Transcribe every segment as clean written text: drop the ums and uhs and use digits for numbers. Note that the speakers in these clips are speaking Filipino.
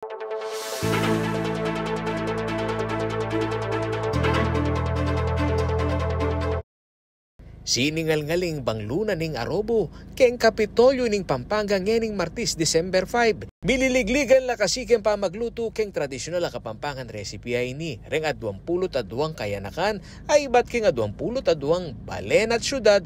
Siningal-ngaling bangluna ning Arobo, keng Kapitolyo ning Pampanga ngening Martis, December 5. Mililigligan la kasiken pa magluto keng tradisyonal na Kapampangan recipe ay ni. Reng at 22 kayanakan ay iba't keng 22 balen at syudad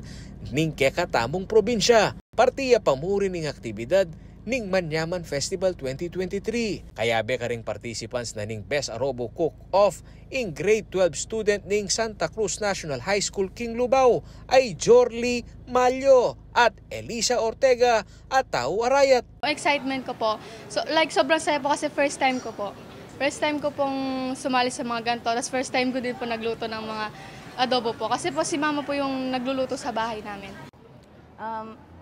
ning kekatamong probinsya. Partiya pamuri ning aktibidad ning Manyaman Festival 2023. Kaya be karing participants na ning Best Arobo Cook-Off in Grade 12 student ning Santa Cruz National High School King Lubao ay Jorly Malyo at Elisa Ortega at Tau Arayat. Excitement ko po. Sobrang saya po kasi first time ko po. First time ko pong sumali sa mga ganito. Tapos first time ko din po nagluto ng mga adobo po. Kasi po si mama po yung nagluluto sa bahay namin.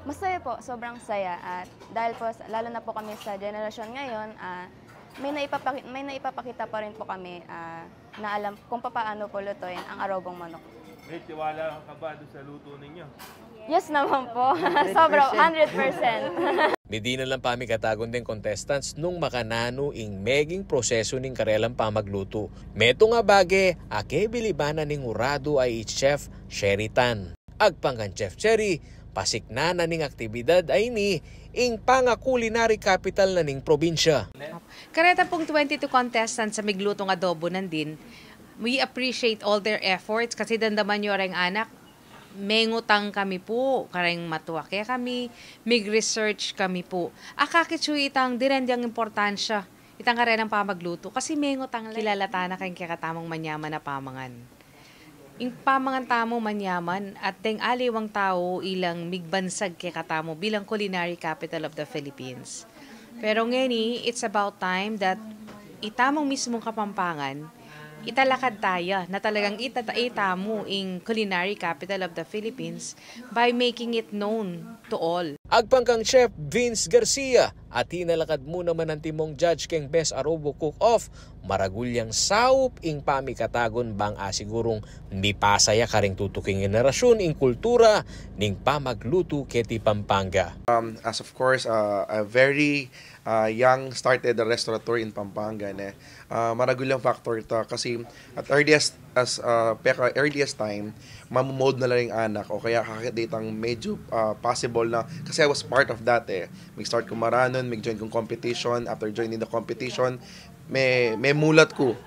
Masaya po, sobrang saya at dahil po lalo na po kami sa generasyon ngayon, may naipapakita pa rin po kami na alam kung paano po lutuin ang arobong manok. May tiwala ka ba doon sa luto ninyo? Yes naman po, sobrang 100%. Medina lang pami katagon din contestants nung makanano ing meging proseso ning karelang pamagluto. Meto nga bage, ake bilibana ning urado ay Chef Sheritan. Agpanggan Chef Cherry, pasiknana ning aktibidad ay ni ing panga-culinary capital na ning probinsya. Kareta pong 22 contestants sa miglutong adobo nandin. We appreciate all their efforts kasi dandaman nyo rin anak, mengutang kami po, karang matuwa kaya kami, mig-research kami po. Akakitsu itang direndyang importansya, itang karenang pamagluto kasi mengutang kilalata na kayong kakatamong manyaman na pamangan. Ing pamangan tamo manyaman at deng aliwang tao ilang migbansag kay katamo bilang culinary capital of the Philippines. Pero ngeni, it's about time that itamong mismong Kapampangan, italakad tayo na talagang itamo ing culinary capital of the Philippines by making it known to all. Agpangkang Chef Vince Garcia at hinalakad mo naman ang timong judge keng Best Arobo Cook-Off, maragulyang saup ing pamikatagon bang asigurong mipasaya karing tutuking generasyon ing kultura ning pamagluto keti Pampanga. As of course, a very young started a restaurateur in Pampanga. Maragulyang factor ito kasi at earliest time, mamumode na lang yung anak o kaya kakadate ang medyo possible na kasi I was part of that Mag-start ko maranon, mag-join kong competition. After joining the competition, may mulat ko.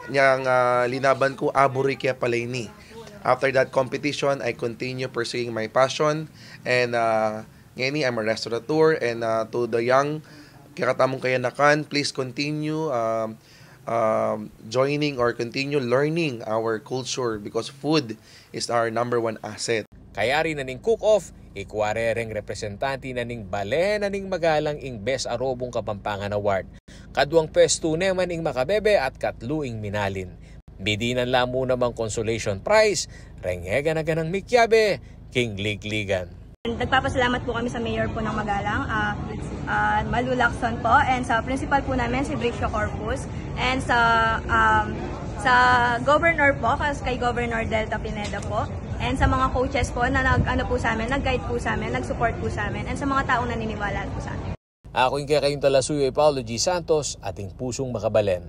Yang linaban ko, aburi kaya palay ni. After that competition, I continue pursuing my passion. And ngayon, I'm a restaurateur. And to the young, kakatamong kayanakan, please continue joining or continue learning our culture because food is our #1 asset. Kaya rin na ning cook-off, ikwarereng representante na ning balen na ning magalang ing Best Arobong Kapampangan Award. Kaduang pwesto naman ing Makabebe at katluing Minalin. Bidinan lamo namang consolation prize, rengega na ganang Mikyabe, King Ligligan. Nagpapasalamat po kami sa mayor po ng Magalang, Malu Lacson po, and sa principal po namin si Bricio Corpus, and sa governor po, kay Governor Delta Pineda po, and sa mga coaches po na nag-guide po sa amin, nag-support po sa amin, and sa mga taong naniniwala po sa amin. Ako yung kayong talasuyo ay Paulo G. Santos, ating pusong makabalen.